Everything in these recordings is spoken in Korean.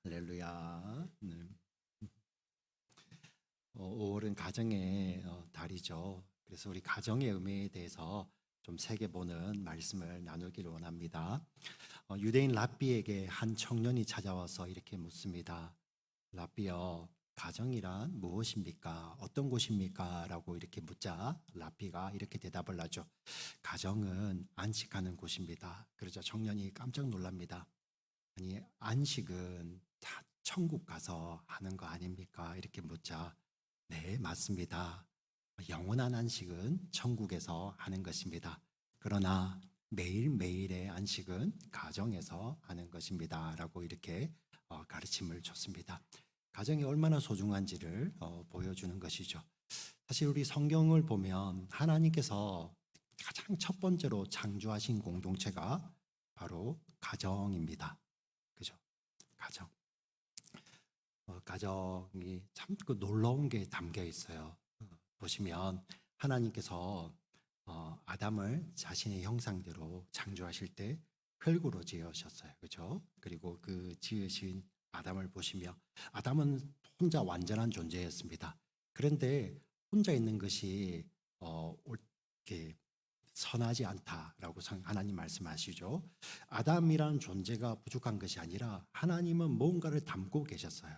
할렐루야. 네. 5월은 가정의 달이죠. 그래서 우리 가정의 의미에 대해서 좀 새겨보는 말씀을 나누기를 원합니다. 유대인 랍비에게 한 청년이 찾아와서 이렇게 묻습니다. 랍비여, 가정이란 무엇입니까? 어떤 곳입니까? 라고 이렇게 묻자 랍비가 이렇게 대답을 하죠. 가정은 안식하는 곳입니다. 그러자 청년이 깜짝 놀랍니다. 아니, 안식은 다 천국 가서 하는 거 아닙니까? 이렇게 묻자, 네, 맞습니다. 영원한 안식은 천국에서 하는 것입니다. 그러나 매일매일의 안식은 가정에서 하는 것입니다. 라고 이렇게 가르침을 줬습니다. 가정이 얼마나 소중한지를 보여주는 것이죠. 사실 우리 성경을 보면 하나님께서 가장 첫 번째로 창조하신 공동체가 바로 가정입니다. 그죠? 가정. 가정이 참 그 놀라운 게 담겨 있어요. 보시면 하나님께서 아담을 자신의 형상대로 창조하실 때 흙으로 지으셨어요. 그죠? 그리고 그 지으신 아담을 보시며 아담은 혼자 완전한 존재였습니다. 그런데 혼자 있는 것이 이렇게 선하지 않다라고 하나님 말씀하시죠. 아담이라는 존재가 부족한 것이 아니라 하나님은 뭔가를 담고 계셨어요.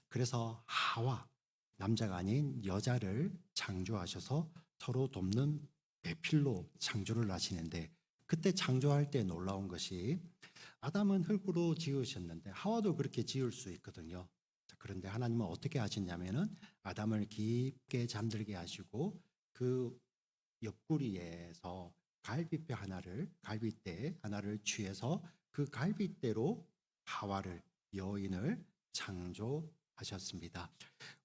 그래서 하와, 남자가 아닌 여자를 창조하셔서 서로 돕는 배필로 창조를 하시는데, 그때 창조할 때 놀라운 것이 아담은 흙으로 지으셨는데 하와도 그렇게 지을 수 있거든요. 그런데 하나님은 어떻게 하셨냐면은 아담을 깊게 잠들게 하시고 그 옆구리에서 갈비대 하나를 취해서 그 갈비대로 하와를, 여인을 창조하셨습니다.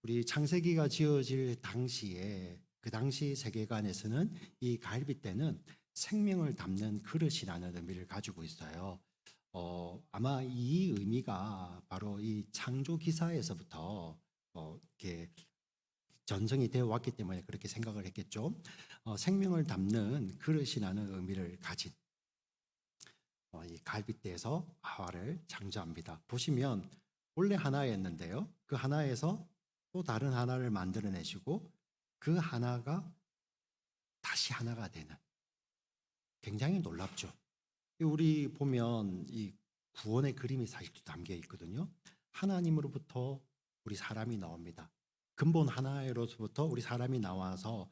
우리 창세기가 지어질 당시에, 그 당시 세계관에서는 이 갈빗대는 생명을 담는 그릇이라는 의미를 가지고 있어요. 아마 이 의미가 바로 이 창조 기사에서부터 이렇게 전성이 되어 왔기 때문에 그렇게 생각을 했겠죠. 생명을 담는 그릇이라는 의미를 가진 이 갈빗대에서 하와를 창조합니다. 보시면 원래 하나였는데요, 그 하나에서 또 다른 하나를 만들어내시고 그 하나가 다시 하나가 되는, 굉장히 놀랍죠. 우리 보면 이 구원의 그림이 사실 담겨 있거든요. 하나님으로부터 우리 사람이 나옵니다. 근본 하나로부터 우리 사람이 나와서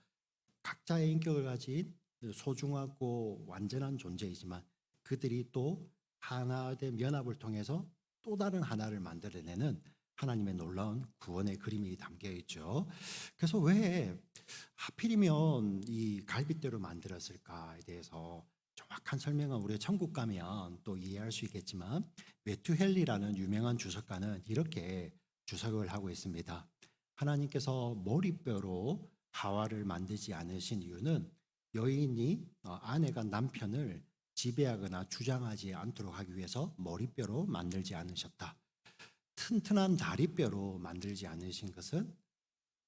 각자의 인격을 가진 소중하고 완전한 존재이지만 그들이 또 하나된 연합을 통해서 또 다른 하나를 만들어내는 하나님의 놀라운 구원의 그림이 담겨 있죠. 그래서 왜 하필이면 이 갈빗대로 만들었을까에 대해서 정확한 설명은 우리가 천국 가면 또 이해할 수 있겠지만, 메투헬리라는 유명한 주석가는 이렇게 주석을 하고 있습니다. 하나님께서 머리뼈로 하와를 만들지 않으신 이유는 여인이 아내가 남편을 지배하거나 주장하지 않도록 하기 위해서 머리뼈로 만들지 않으셨다. 튼튼한 다리뼈로 만들지 않으신 것은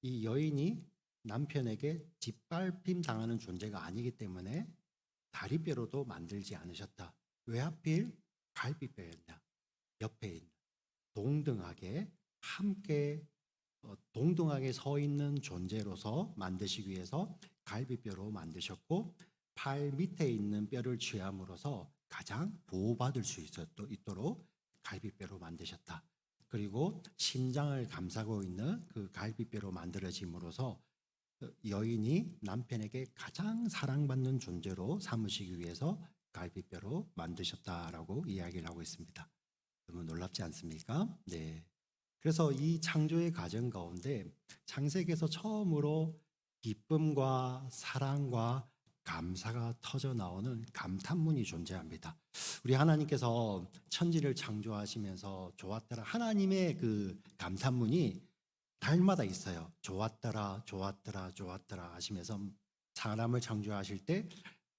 이 여인이 남편에게 짓밟힘 당하는 존재가 아니기 때문에 다리뼈로도 만들지 않으셨다. 왜 하필 갈비뼈였냐? 옆에 있는 동등하게 함께 동등하게 서 있는 존재로서 만드시기 위해서 갈비뼈로 만드셨고, 팔 밑에 있는 뼈를 취함으로써 가장 보호받을 수 있도록 갈비뼈로 만드셨다. 그리고 심장을 감싸고 있는 그 갈비뼈로 만들어짐으로써 여인이 남편에게 가장 사랑받는 존재로 삼으시기 위해서 갈비뼈로 만드셨다라고 이야기를 하고 있습니다. 너무 놀랍지 않습니까? 네. 그래서 이 창조의 과정 가운데 창세기에서 처음으로 기쁨과 사랑과 감사가 터져 나오는 감탄문이 존재합니다. 우리 하나님께서 천지를 창조하시면서 좋았더라, 하나님의 그 감탄문이 달마다 있어요. 좋았더라, 좋았더라, 좋았더라 하시면서 사람을 창조하실 때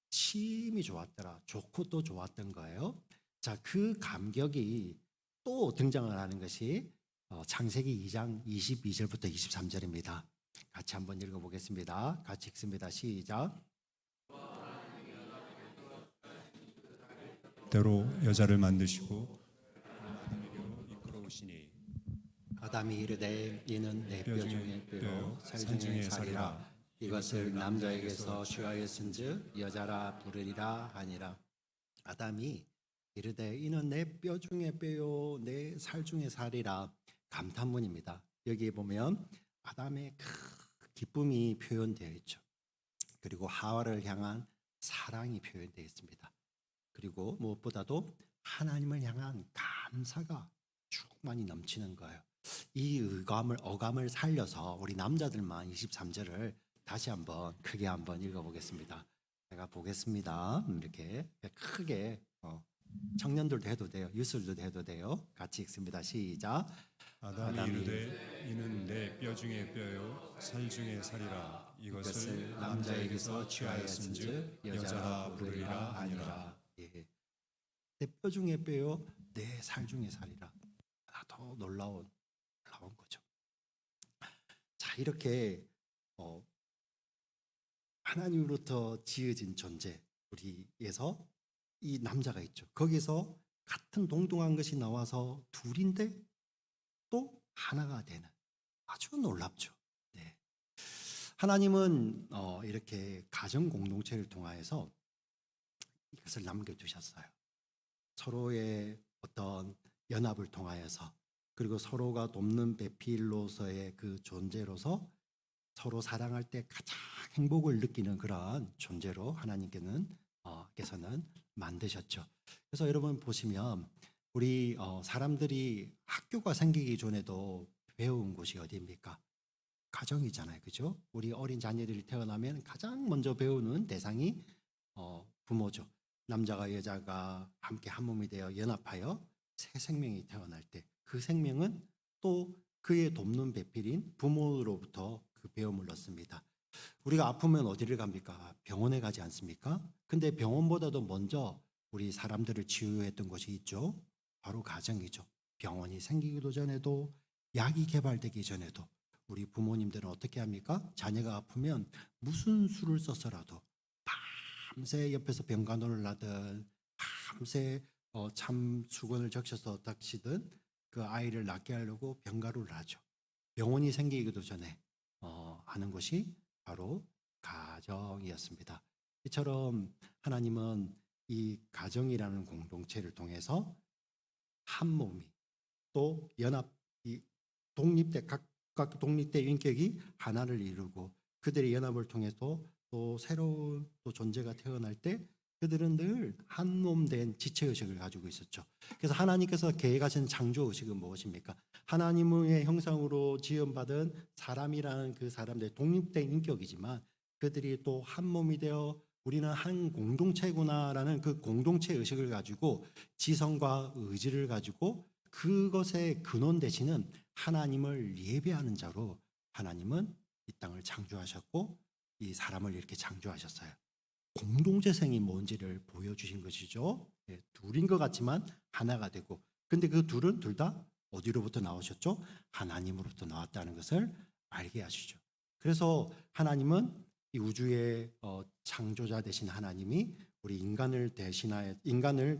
심히 좋았더라, 좋고 또 좋았던 거예요. 자, 그 감격이 또 등장을 하는 것이 창세기 2장 22절부터 23절입니다. 같이 한번 읽어보겠습니다. 같이 읽습니다. 시작. 때로 여자를 만드시고 아담에게로 이끌어오시니 아담이 이르되 이는 내 뼈 중에 뼈요 살 중에 살이라. 이것을 남자에게서 취하였은즉 여자라 부르리라 하니라. 아담이 이르되 이는 내 뼈 중에 뼈요 내 살 중에 살이라. 감탄문입니다. 여기 보면 아담의 그 기쁨이 표현되어 있죠. 그리고 하와를 향한 사랑이 표현되어 있습니다. 그리고 무엇보다도 하나님을 향한 감사가 충만히 넘치는 거예요. 이 어감을 살려서 우리 남자들만 23절을 다시 한번 크게 한번 읽어보겠습니다. 제가 보겠습니다. 이렇게 크게 청년들도 해도 돼요. 유술도 해도 돼요. 같이 읽습니다. 시작. 아담이 이르되 이는 내 뼈 중에 뼈요 살 중에 살이라. 이것을 남자에게서 취하였은즉 여자라 부르리라 하니라. 예. 내 뼈 중에 뼈요 내 살 중에 살이라. 더 놀라운 거죠. 자, 이렇게 하나님으로부터 지어진 존재 우리에서 이 남자가 있죠. 거기서 같은 동등한 것이 나와서 둘인데 또 하나가 되는, 아주 놀랍죠. 네. 하나님은 이렇게 가정 공동체를 통하여서 이것을 남겨두셨어요. 서로의 어떤 연합을 통하여서, 그리고 서로가 돕는 배필로서의 그 존재로서 서로 사랑할 때 가장 행복을 느끼는 그러한 존재로 하나님께서는 만드셨죠. 그래서 여러분 보시면 우리 사람들이 학교가 생기기 전에도 배운 곳이 어디입니까? 가정이잖아요, 그죠? 우리 어린 자녀들이 태어나면 가장 먼저 배우는 대상이 부모죠. 남자가 여자가 함께 한 몸이 되어 연합하여 새 생명이 태어날 때 그 생명은 또 그의 돕는 배필인 부모로부터 그 배움을 얻습니다. 우리가 아프면 어디를 갑니까? 병원에 가지 않습니까? 근데 병원보다도 먼저 우리 사람들을 치유했던 곳이 있죠. 바로 가정이죠. 병원이 생기기도 전에도, 약이 개발되기 전에도 우리 부모님들은 어떻게 합니까? 자녀가 아프면 무슨 수를 써서라도 밤새 옆에서 병간호를 하든 밤새 참 수건을 적셔서 닥치든 그 아이를 낫게 하려고 병가루를 하죠. 병원이 생기기도 전에 하는 것이 바로 가정이었습니다. 이처럼 하나님은 이 가정이라는 공동체를 통해서 한 몸이 또 연합, 이 독립된 각각 독립된 인격이 하나를 이루고 그들의 연합을 통해서 또 새로운 또 존재가 태어날 때 그들은 늘 한 몸 된 지체 의식을 가지고 있었죠. 그래서 하나님께서 계획하신 창조 의식은 무엇입니까? 하나님의 형상으로 지음받은 사람이라는 그 사람들의 독립된 인격이지만 그들이 또 한 몸이 되어 우리는 한 공동체구나라는 그 공동체 의식을 가지고 지성과 의지를 가지고 그것의 근원 되시는 하나님을 예배하는 자로 하나님은 이 땅을 창조하셨고 이 사람을 이렇게 창조하셨어요. 공동체성이 뭔지를 보여주신 것이죠. 네, 둘인 것 같지만 하나가 되고, 근데 그 둘은 둘 다 어디로부터 나오셨죠? 하나님으로부터 나왔다는 것을 알게 하시죠. 그래서 하나님은 이 우주의 창조자 되신 하나님이 우리 인간을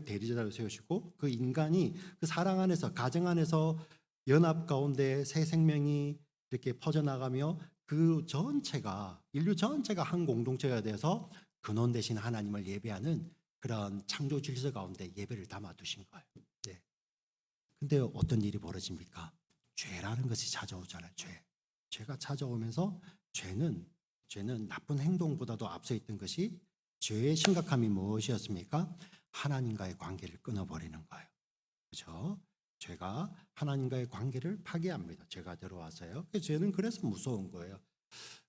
대리자로 세우시고 그 인간이 그 사랑 안에서, 가정 안에서 연합 가운데 새 생명이 이렇게 퍼져나가며 그 전체가, 인류 전체가 한 공동체가 돼서 근원 되신 하나님을 예배하는 그런 창조 질서 가운데 예배를 담아 두신 거예요. 네. 근데 어떤 일이 벌어집니까? 죄라는 것이 찾아오잖아요. 죄가 찾아오면서 죄는 나쁜 행동보다도 앞서 있던 것이, 죄의 심각함이 무엇이었습니까? 하나님과의 관계를 끊어버리는 거예요. 그렇죠? 죄가 하나님과의 관계를 파괴합니다. 죄가 들어와서요. 죄는 그래서 무서운 거예요.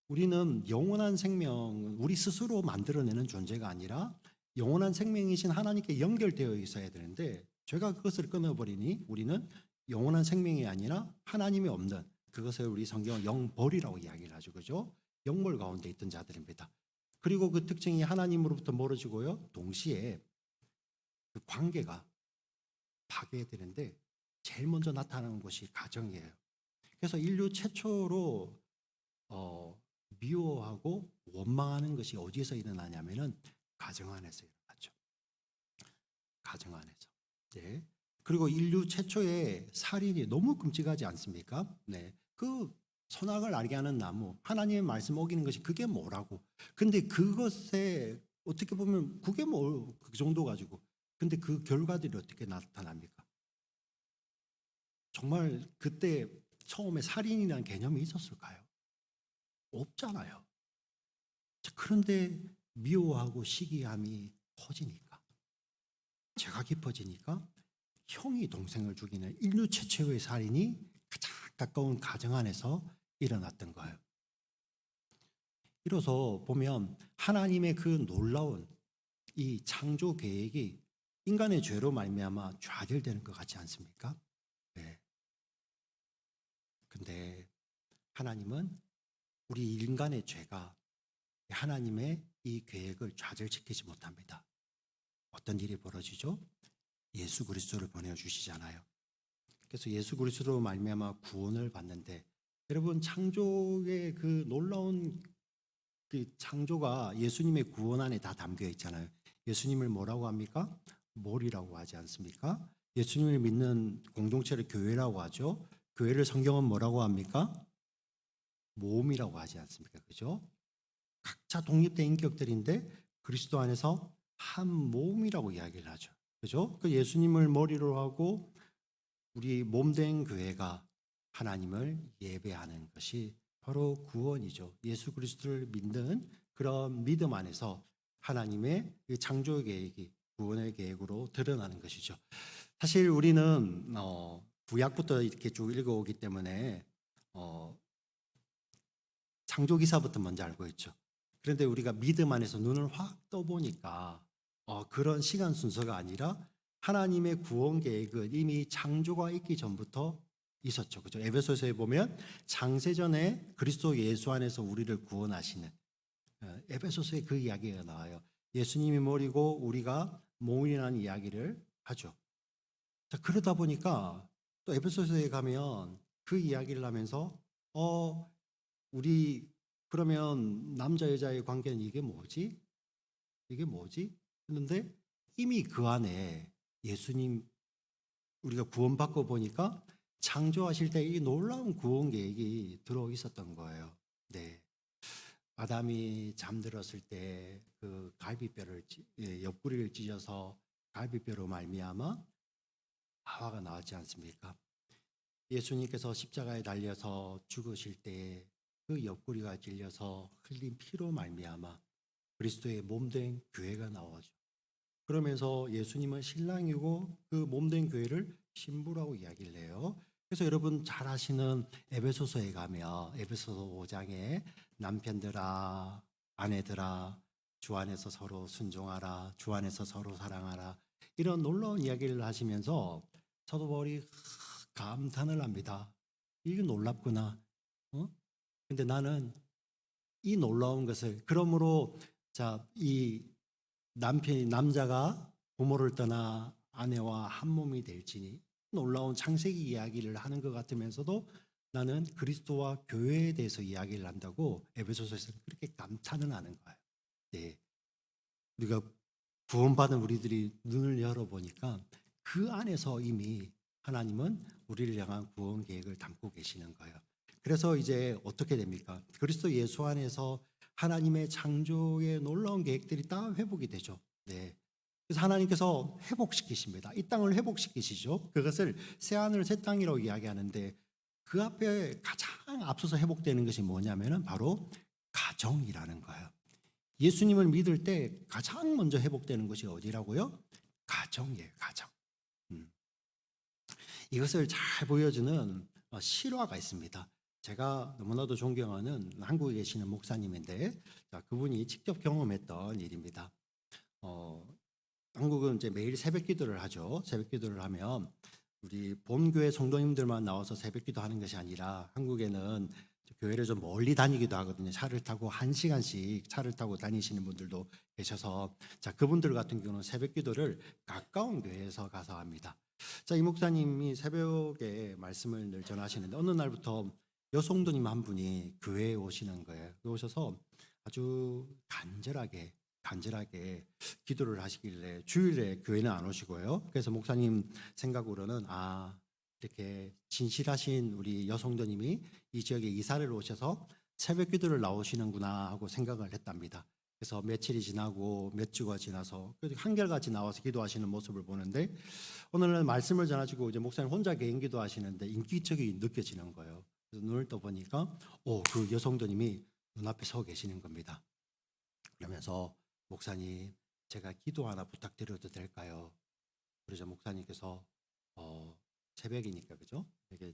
우리는 영원한 생명, 우리 스스로 만들어내는 존재가 아니라 영원한 생명이신 하나님께 연결되어 있어야 되는데 죄가 그것을 끊어버리니 우리는 영원한 생명이 아니라 하나님이 없는, 그것을 우리 성경은 영벌이라고 이야기를 하죠. 그죠? 영벌 가운데 있던 자들입니다. 그리고 그 특징이 하나님으로부터 멀어지고요. 동시에 그 관계가 파괴되는데 제일 먼저 나타나는 것이 가정이에요. 그래서 인류 최초로 미워하고 원망하는 것이 어디에서 일어나냐면은 가정 안에서 일어나죠. 가정 안에서. 네. 그리고 인류 최초의 살인이 너무 끔찍하지 않습니까? 네. 그 선악을 알게 하는 나무, 하나님의 말씀 어기는 것이 그게 뭐라고. 근데 그것에 어떻게 보면 그게 뭐 그 정도 가지고. 근데 그 결과들이 어떻게 나타납니까? 정말 그때 처음에 살인이라는 개념이 있었을까요? 없잖아요. 자, 그런데 미워하고 시기함이 커지니까, 죄가 깊어지니까 형이 동생을 죽이는 인류 최초의 살인이 가장 가까운 가정 안에서 일어났던 거예요. 이로써 보면 하나님의 그 놀라운 이 창조 계획이 인간의 죄로 말미암아 좌절되는 것 같지 않습니까? 네. 근데 하나님은 우리 인간의 죄가 하나님의 이 계획을 좌절시키지 못합니다. 어떤 일이 벌어지죠? 예수 그리스도를 보내주시잖아요. 그래서 예수 그리스도로 말미암아 구원을 받는데, 여러분 창조의 그 놀라운 그 창조가 예수님의 구원 안에 다 담겨 있잖아요. 예수님을 뭐라고 합니까? 몰이라고 하지 않습니까? 예수님을 믿는 공동체를 교회라고 하죠. 교회를 성경은 뭐라고 합니까? 모음이라고 하지 않습니까? 그죠? 각자 독립된 인격들인데 그리스도 안에서 한 몸이라고 이야기를 하죠. 그죠? 그 예수님을 머리로 하고 우리 몸된 교회가 하나님을 예배하는 것이 바로 구원이죠. 예수 그리스도를 믿는 그런 믿음 안에서 하나님의 그 창조 계획이 구원의 계획으로 드러나는 것이죠. 사실 우리는 구약부터 이렇게 쭉 읽어오기 때문에 창조 기사부터 먼저 알고 있죠. 그런데 우리가 믿음 안에서 눈을 확 떠보니까 그런 시간 순서가 아니라 하나님의 구원 계획은 이미 창조가 있기 전부터 있었죠. 그죠? 에베소서에 보면 창세전에 그리스도 예수 안에서 우리를 구원하시는 에베소서에 그 이야기가 나와요. 예수님이 머리고 우리가 몸이라는 이야기를 하죠. 자, 그러다 보니까 또 에베소서에 가면 그 이야기를 하면서 우리 그러면 남자 여자의 관계는 이게 뭐지? 이게 뭐지? 했는데 이미 그 안에 예수님 우리가 구원받고 보니까 창조하실 때 이 놀라운 구원 계획이 들어 있었던 거예요. 네. 아담이 잠들었을 때 그 갈비뼈를 옆구리를 찢어서 갈비뼈로 말미암아 하와가 나왔지 않습니까? 예수님께서 십자가에 달려서 죽으실 때 그 옆구리가 찔려서 흘린 피로 말미암아 그리스도의 몸된 교회가 나오죠. 그러면서 예수님은 신랑이고 그 몸된 교회를 신부라고 이야기를 해요. 그래서 여러분 잘 아시는 에베소서에 가면 에베소서 5장에 남편들아 아내들아 주 안에서 서로 순종하라, 주 안에서 서로 사랑하라, 이런 놀라운 이야기를 하시면서 사도 바울이 감탄을 합니다. 이게 놀랍구나. 근데 나는 이 놀라운 것을, 그러므로 이 남자가 부모를 떠나 아내와 한 몸이 될지니, 놀라운 창세기 이야기를 하는 것 같으면서도 나는 그리스도와 교회에 대해서 이야기를 한다고 에베소서에서는 그렇게 감탄을 하는 거예요. 네. 우리가 구원받은 우리들이 눈을 열어보니까 그 안에서 이미 하나님은 우리를 향한 구원 계획을 담고 계시는 거예요. 그래서 이제 어떻게 됩니까? 그리스도 예수 안에서 하나님의 창조의 놀라운 계획들이 다 회복이 되죠. 네. 그래서 하나님께서 회복시키십니다. 이 땅을 회복시키시죠. 그것을 새하늘 새 땅이라고 이야기하는데 그 앞에 가장 앞서서 회복되는 것이 뭐냐면은 바로 가정이라는 거예요. 예수님을 믿을 때 가장 먼저 회복되는 것이 어디라고요? 가정이에요, 가정. 이것을 잘 보여주는 실화가 있습니다. 제가 너무나도 존경하는 한국에 계시는 목사님인데, 그분이 직접 경험했던 일입니다. 한국은 이제 매일 새벽 기도를 하죠. 새벽 기도를 하면 우리 본교회 성도님들만 나와서 새벽 기도 하는 것이 아니라 한국에는 교회를 좀 멀리 다니기도 하거든요. 차를 타고 1시간씩 차를 타고 다니시는 분들도 계셔서 그분들 같은 경우는 새벽 기도를 가까운 교회에서 가서 합니다. 이 목사님이 새벽에 말씀을 늘 전하시는데 어느 날부터 여성도님 한 분이 교회에 오시는 거예요. 오셔서 아주 간절하게 간절하게 기도를 하시길래 주일에 교회는 안 오시고요. 그래서 목사님 생각으로는 이렇게 진실하신 우리 여성도님이 이 지역에 이사를 오셔서 새벽 기도를 나오시는구나 하고 생각을 했답니다. 그래서 며칠이 지나고 몇 주가 지나서 한결같이 나와서 기도하시는 모습을 보는데 오늘은 말씀을 전하시고 이제 목사님 혼자 개인 기도하시는데 인기척이 느껴지는 거예요. 그래서 눈을 떠보니까 그 여성도님이 눈앞에 서 계시는 겁니다. 그러면서 목사님 제가 기도 하나 부탁드려도 될까요? 그러자 목사님께서 새벽이니까 그죠? 되게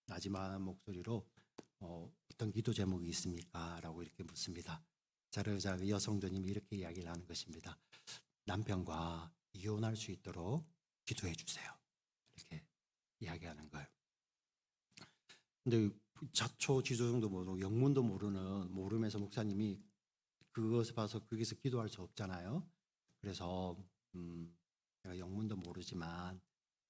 나지막한 목소리로 어떤 기도 제목이 있습니까? 라고 이렇게 묻습니다. 자르자 그 여성도님이 이렇게 이야기를 하는 것입니다. 남편과 이혼할 수 있도록 기도해 주세요. 이렇게 이야기하는 거예요. 근데 자초지종도 모르고 영문도 모르면서 목사님이 그것을 봐서 거기서 기도할 수 없잖아요. 그래서 제가 영문도 모르지만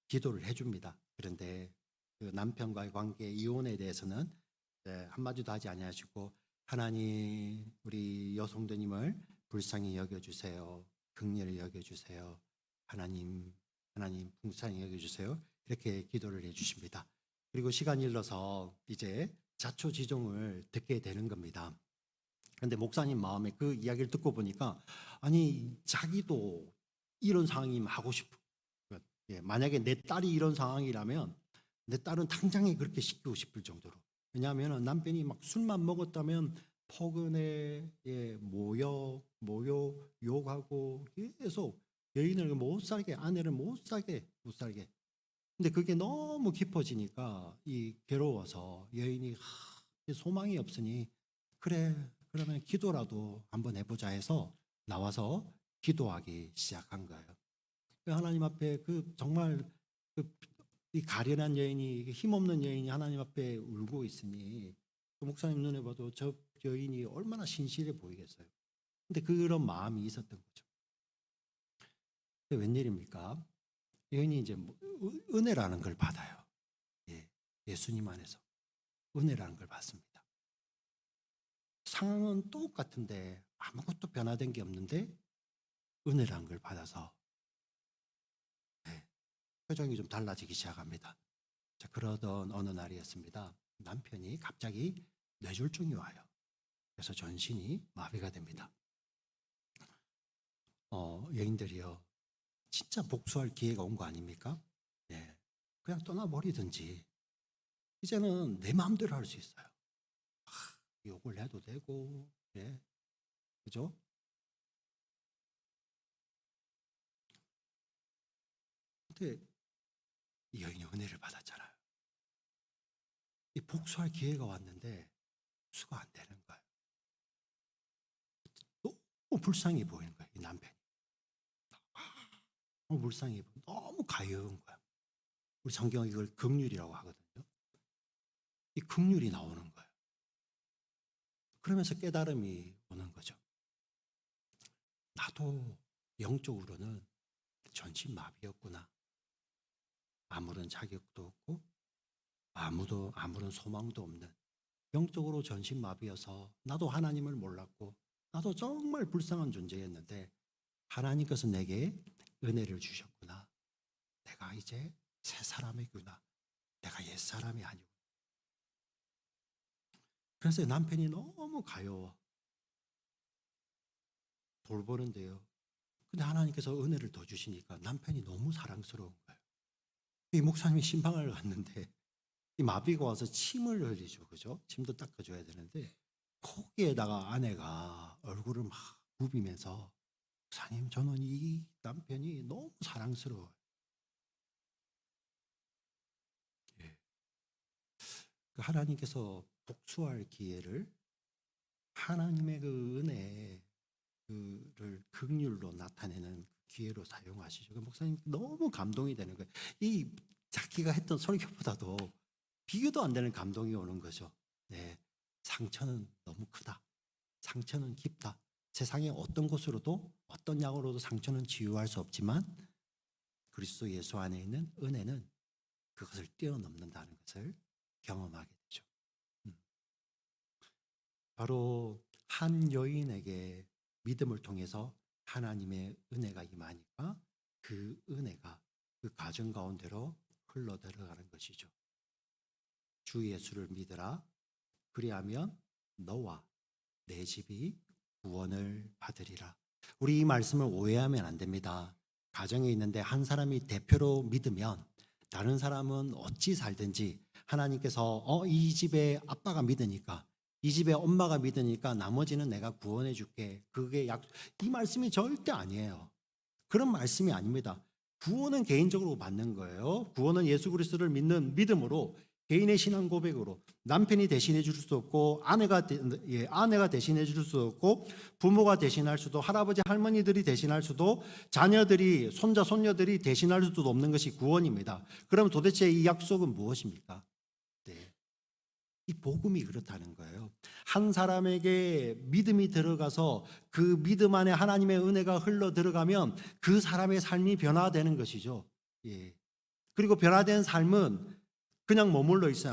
기도를 해줍니다. 그런데 그 남편과의 관계 이혼에 대해서는 한마디도 하지 아니하시고 하나님 우리 여성도님을 불쌍히 여겨주세요. 긍휼히 여겨주세요. 하나님 풍성히 여겨주세요. 이렇게 기도를 해주십니다. 그리고 시간이 흘러서 이제 자초지종을 듣게 되는 겁니다. 그런데 목사님 마음에 그 이야기를 듣고 보니까 자기도 이런 상황이면 하고 싶어. 만약에 내 딸이 이런 상황이라면 내 딸은 당장에 그렇게 시키고 싶을 정도로. 왜냐하면 남편이 막 술만 먹었다면 포근해, 욕하고 계속 여인을 못 살게, 아내를 못 살게. 근데 그게 너무 깊어지니까 괴로워서 여인이 소망이 없으니 그래 그러면 기도라도 한번 해보자 해서 나와서 기도하기 시작한 거예요. 하나님 앞에 정말 이 가련한 여인이 힘없는 여인이 하나님 앞에 울고 있으니 그 목사님 눈에 봐도 저 여인이 얼마나 신실해 보이겠어요. 근데 그런 마음이 있었던 거죠. 웬일입니까? 여인이 이제 은혜라는 걸 받아요. 예수님 안에서 은혜라는 걸 받습니다. 상황은 똑같은데 아무것도 변화된 게 없는데 은혜라는 걸 받아서 표정이 좀 달라지기 시작합니다. 자, 그러던 어느 날이었습니다. 남편이 갑자기 뇌졸중이 와요. 그래서 전신이 마비가 됩니다. 여인들이요, 진짜 복수할 기회가 온 거 아닙니까? 그냥 떠나버리든지 이제는 내 마음대로 할 수 있어요. 욕을 해도 되고, 그죠? 근데 이 여인이 은혜를 받았잖아요. 이 복수할 기회가 왔는데 복수가 안 되는 거예요. 너무 불쌍해 보이는 거예요, 이 남편이. 너무 불쌍해 보이고 너무 가여운 거예요. 우리 성경은 이걸 긍휼이라고 하거든요. 이 긍휼이 나오는 거예요. 그러면서 깨달음이 오는 거죠. 나도 영적으로는 전신마비였구나. 아무런 자격도 없고 아무런 소망도 없는 영적으로 전신마비여서 나도 하나님을 몰랐고 나도 정말 불쌍한 존재였는데 하나님께서 내게 은혜를 주셨구나. 내가 이제 새 사람이구나. 내가 옛 사람이 아니고. 그래서 남편이 너무 가여워. 돌보는데요. 근데 하나님께서 은혜를 더 주시니까 남편이 너무 사랑스러운 거예요. 이 목사님이 신방을 갔는데 이 마비가 와서 침을 흘리죠. 그죠? 침도 닦아줘야 되는데 거기에다가 아내가 얼굴을 막 부비면서 목사님 저는 이 남편이 너무 사랑스러워요. 하나님께서 복수할 기회를 하나님의 그 은혜를 긍휼로 나타내는 기회로 사용하시죠. 목사님 너무 감동이 되는 거예요. 이 자기가 했던 설교보다도 비교도 안 되는 감동이 오는 거죠. 상처는 너무 크다. 상처는 깊다. 세상의 어떤 곳으로도 어떤 약으로도 상처는 치유할 수 없지만 그리스도 예수 안에 있는 은혜는 그것을 뛰어넘는다는 것을 경험하게 되죠. 바로 한 여인에게 믿음을 통해서 하나님의 은혜가 임하니까 그 은혜가 그 가정 가운데로 흘러 들어가는 것이죠. 주 예수를 믿으라. 그리하면 너와 내 집이 구원을 받으리라. 우리 이 말씀을 오해하면 안 됩니다. 가정에 있는데 한 사람이 대표로 믿으면 다른 사람은 어찌 살든지 하나님께서 이 집에 아빠가 믿으니까, 이 집에 엄마가 믿으니까 나머지는 내가 구원해 줄게. 이 말씀이 절대 아니에요. 그런 말씀이 아닙니다. 구원은 개인적으로 받는 거예요. 구원은 예수 그리스도를 믿는 믿음으로, 개인의 신앙 고백으로. 남편이 대신해 줄 수도 없고 아내가 대신해 줄 수도 없고 부모가 대신할 수도, 할아버지 할머니들이 대신할 수도, 자녀들이, 손자 손녀들이 대신할 수도 없는 것이 구원입니다. 그럼 도대체 이 약속은 무엇입니까? 네. 이 복음이 그렇다는 거예요. 한 사람에게 믿음이 들어가서 그 믿음 안에 하나님의 은혜가 흘러 들어가면 그 사람의 삶이 변화되는 것이죠. 예. 그리고 변화된 삶은 그냥 머물러 있지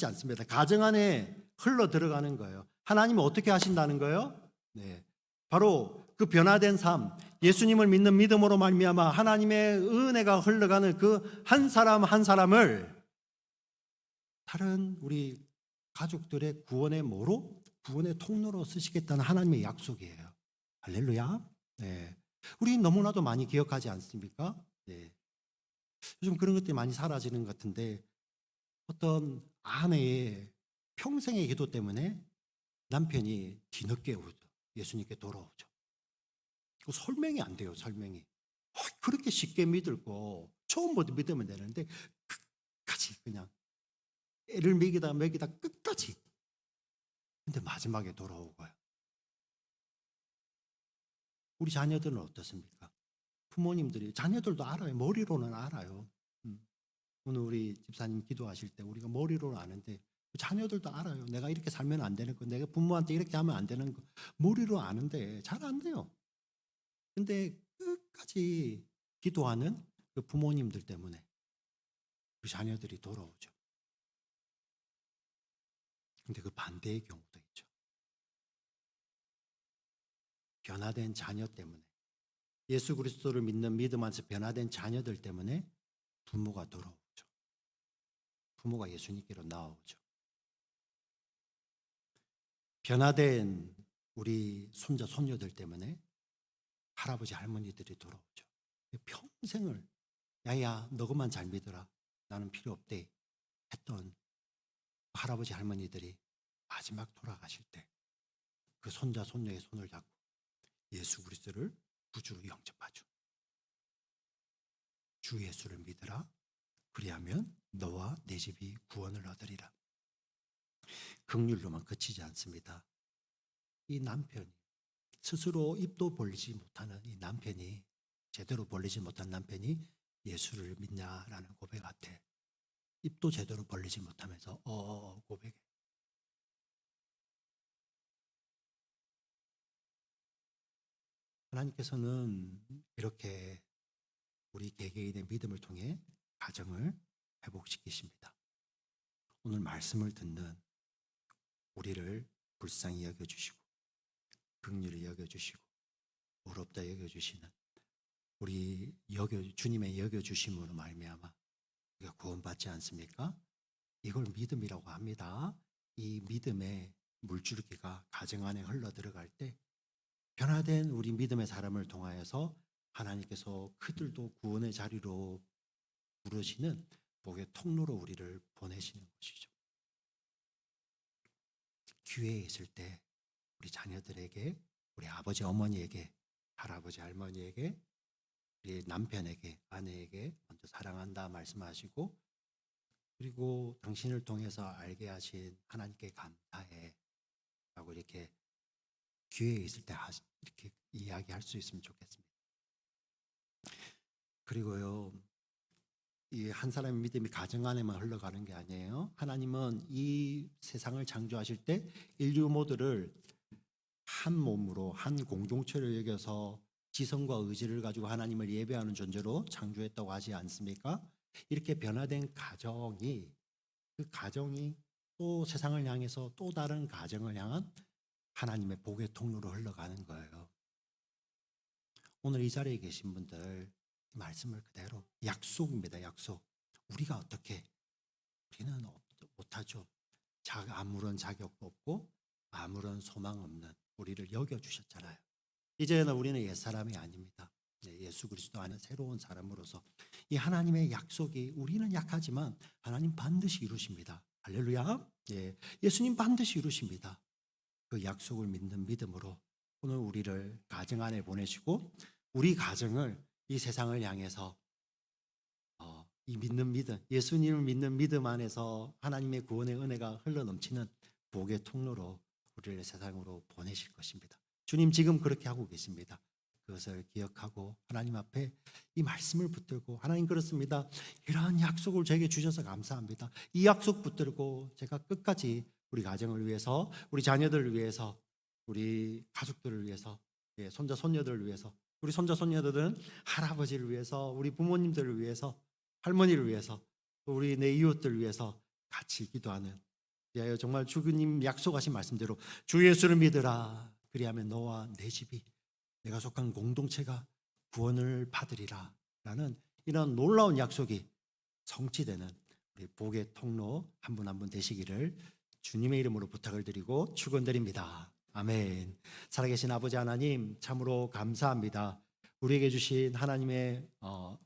않습니다. 가정 안에 흘러 들어가는 거예요. 하나님은 어떻게 하신다는 거예요? 네. 바로 그 변화된 삶, 예수님을 믿는 믿음으로 말미암아 하나님의 은혜가 흘러가는 그 한 사람 한 사람을 다른 우리 가족들의 구원의 모로, 구원의 통로로 쓰시겠다는 하나님의 약속이에요. 할렐루야. 네. 우리 너무나도 많이 기억하지 않습니까? 네. 요즘 그런 것들이 많이 사라지는 것 같은데, 어떤 아내의 평생의 기도 때문에 남편이 뒤늦게 예수님께 돌아오죠. 그 설명이 안 돼요. 설명이. 그렇게 쉽게 믿고 처음부터 믿으면 되는데 끝까지 그냥 애를 먹이다 끝까지. 근데 마지막에 돌아오고요. 우리 자녀들은 어떻습니까? 부모님들이, 자녀들도 알아요. 머리로는 알아요. 오늘 우리 집사님 기도하실 때 우리가 머리로는 아는데 자녀들도 알아요. 내가 이렇게 살면 안 되는 거, 내가 부모한테 이렇게 하면 안 되는 거 머리로 아는데 잘 안 돼요. 근데 끝까지 기도하는 그 부모님들 때문에 그 자녀들이 돌아오죠. 근데 그 반대의 경우도 있죠. 변화된 자녀 때문에, 예수 그리스도를 믿는 믿음 안에서 변화된 자녀들 때문에 부모가 돌아오죠. 부모가 예수님께로 나오죠. 변화된 우리 손자 손녀들 때문에 할아버지 할머니들이 돌아오죠. 평생을 야야 너그만 잘 믿어라, 나는 필요 없대 했던 할아버지 할머니들이 마지막 돌아가실 때 그 손자 손녀의 손을 잡고 예수 그리스도를 구주로 영접하죠. 주 예수를 믿으라. 그리하면 너와 내 집이 구원을 얻으리라. 긍휼로만 그치지 않습니다. 이 남편이 스스로 입도 벌리지 못하는 이 남편이, 제대로 벌리지 못한 남편이 예수를 믿냐라는 고백한테 입도 제대로 벌리지 못하면서 고백해. 하나님께서는 이렇게 우리 개개인의 믿음을 통해 가정을 회복시키십니다. 오늘 말씀을 듣는 우리를 불쌍히 여겨주시고 긍휼히 여겨주시고 의롭다 여겨주시는 우리 주님의 여겨주심으로 말미암아 우리가 구원받지 않습니까? 이걸 믿음이라고 합니다. 이 믿음의 물줄기가 가정 안에 흘러 들어갈 때 변화된 우리 믿음의 사람을 통하여서 하나님께서 그들도 구원의 자리로 부르시는 복의 통로로 우리를 보내시는 것이죠. 기회에 있을 때 우리 자녀들에게, 우리 아버지 어머니에게, 할아버지 할머니에게, 우리 남편에게, 아내에게 먼저 사랑한다 말씀하시고, 그리고 당신을 통해서 알게 하신 하나님께 감사해 라고 이렇게 기회에 있을 때 이렇게 이야기할 수 있으면 좋겠습니다. 그리고요, 이 한 사람의 믿음이 가정 안에만 흘러가는 게 아니에요. 하나님은 이 세상을 창조하실 때 인류 모두를 한 몸으로, 한 공동체를 여겨서 지성과 의지를 가지고 하나님을 예배하는 존재로 창조했다고 하지 않습니까? 이렇게 변화된 가정이, 그 가정이 또 세상을 향해서 또 다른 가정을 향한 하나님의 복의 통로로 흘러가는 거예요. 오늘 이 자리에 계신 분들 이 말씀을 그대로 약속입니다. 약속. 우리가 어떻게 우리는 못하죠. 아무런 자격도 없고 아무런 소망 없는 우리를 여겨주셨잖아요. 이제는 우리는 옛사람이 아닙니다. 예수 그리스도 안에 새로운 사람으로서 이 하나님의 약속이 우리는 약하지만 하나님 반드시 이루십니다. 할렐루야. 예수님 반드시 이루십니다. 그 약속을 믿는 믿음으로 오늘 우리를 가정 안에 보내시고 우리 가정을 이 세상을 향해서 이 믿는 믿음, 예수님을 믿는 믿음 안에서 하나님의 구원의 은혜가 흘러넘치는 복의 통로로 우리를 세상으로 보내실 것입니다. 주님 지금 그렇게 하고 계십니다. 그것을 기억하고 하나님 앞에 이 말씀을 붙들고 하나님 그렇습니다. 이러한 약속을 저에게 주셔서 감사합니다. 이 약속 붙들고 제가 끝까지 우리 가정을 위해서, 우리 자녀들을 위해서, 우리 가족들을 위해서, 손자 손녀들을 위해서, 우리 손자 손녀들은 할아버지를 위해서, 우리 부모님들을 위해서, 할머니를 위해서, 또 우리 내 이웃들을 위해서 같이 기도하는 정말 주님 약속하신 말씀대로 주 예수를 믿으라. 그리하면 너와 내 집이 내가 속한 공동체가 구원을 받으리라 라는 이런 놀라운 약속이 성취되는 우리 복의 통로 한 분 한 분 되시기를 주님의 이름으로 부탁을 드리고 축원드립니다. 아멘. 살아계신 아버지 하나님 참으로 감사합니다. 우리에게 주신 하나님의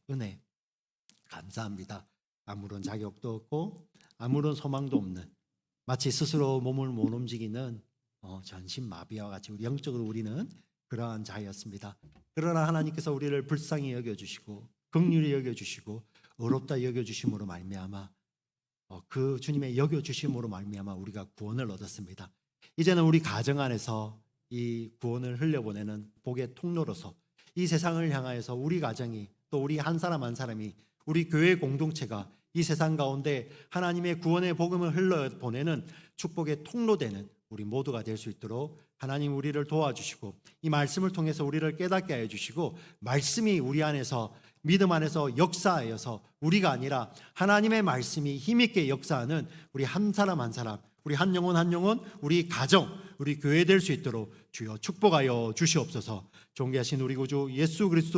은혜 감사합니다. 아무런 자격도 없고 아무런 소망도 없는 마치 스스로 몸을 못 움직이는 전신마비와 같이 우리 영적으로 우리는 그러한 자였습니다. 그러나 하나님께서 우리를 불쌍히 여겨주시고 긍휼히 여겨주시고 의롭다 여겨주심으로 말미암아 그 주님의 여겨주심으로 말미암아 우리가 구원을 얻었습니다. 이제는 우리 가정 안에서 이 구원을 흘려보내는 복의 통로로서 이 세상을 향하여서 우리 가정이 또 우리 한 사람 한 사람이 우리 교회 공동체가 이 세상 가운데 하나님의 구원의 복음을 흘려보내는 축복의 통로되는 우리 모두가 될 수 있도록 하나님 우리를 도와주시고 이 말씀을 통해서 우리를 깨닫게 하여 주시고 말씀이 우리 안에서 믿음 안에서 역사하여서 우리가 아니라 하나님의 말씀이 힘있게 역사하는 우리 한 사람 한 사람 우리 한 영혼 한 영혼 우리 가정 우리 교회 될 수 있도록 주여 축복하여 주시옵소서. 존귀하신 우리 구주 예수 그리스도